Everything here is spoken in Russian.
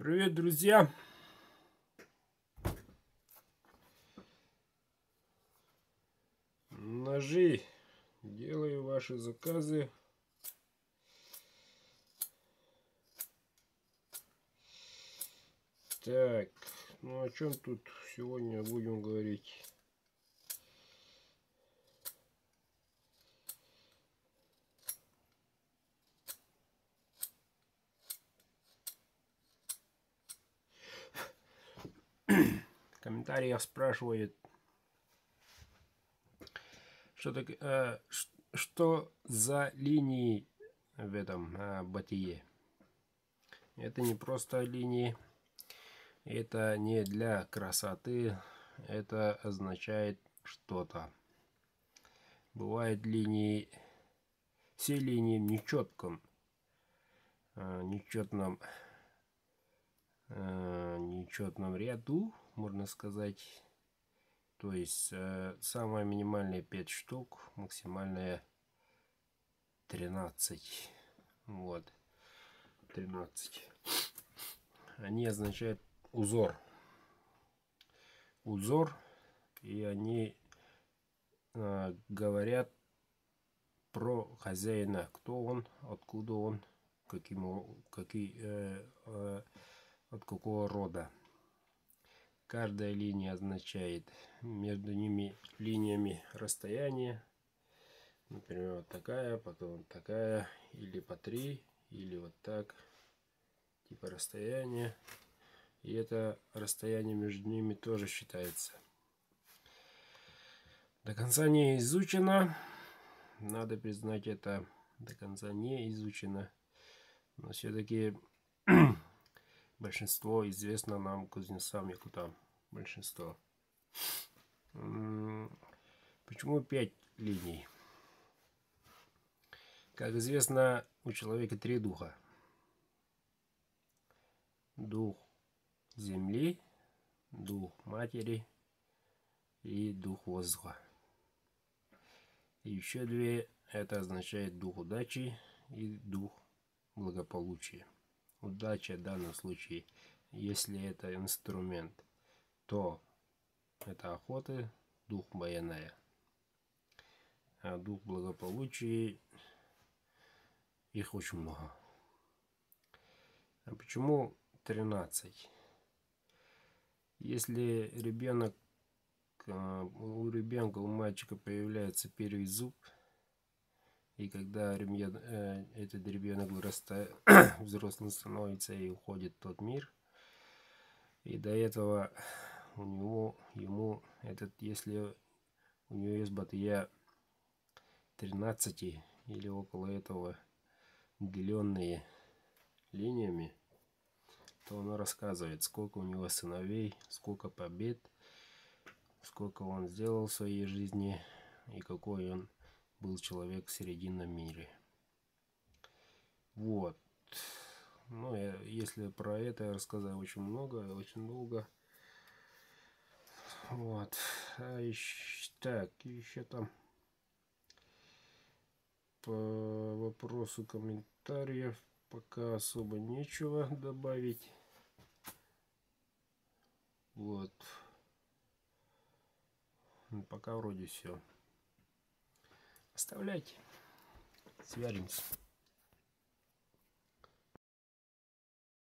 Привет, друзья! Ножи. Делаю ваши заказы. Так, ну о чем тут сегодня будем говорить? В комментариях спрашивают, что за линии в этом бытие. Это не просто линии, это не для красоты, это означает что-то. Бывают линии, все линии в нечетном ряду, можно сказать. То есть самая минимальная 5 штук, максимальная 13. Вот, 13. Они означают узор. И они говорят про хозяина, кто он, откуда он, от какого рода. Каждая линия означает между ними линиями расстояние. Например, вот такая, потом такая, или по 3, или вот так. Типа расстояние. И это расстояние между ними тоже считается. До конца не изучено. Надо признать, это до конца не изучено. Но все-таки большинство известно нам, кузнецам, якутам. Большинство. Почему 5 линий? Как известно, у человека 3 духа. Дух земли, дух матери и дух воздуха. И еще 2, это означает дух удачи и дух благополучия. Удача в данном случае, если это инструмент, то это охота, дух баяная. А дух благополучия, их очень много. А почему 13? Если у ребенка, у мальчика появляется первый зуб, и когда этот ребенок вырастает, взрослым становится и уходит в тот мир, и до этого если у него есть бытия 13 или около этого, деленные линиями, то он рассказывает, сколько у него сыновей, сколько побед, сколько он сделал в своей жизни и какой он был человек в срединном мире. Вот. Ну, если про это я рассказал очень много, очень долго. Вот. Так, еще там по вопросу комментариев пока особо нечего добавить. Вот. Пока вроде все. Оставляйте. Свяжемся.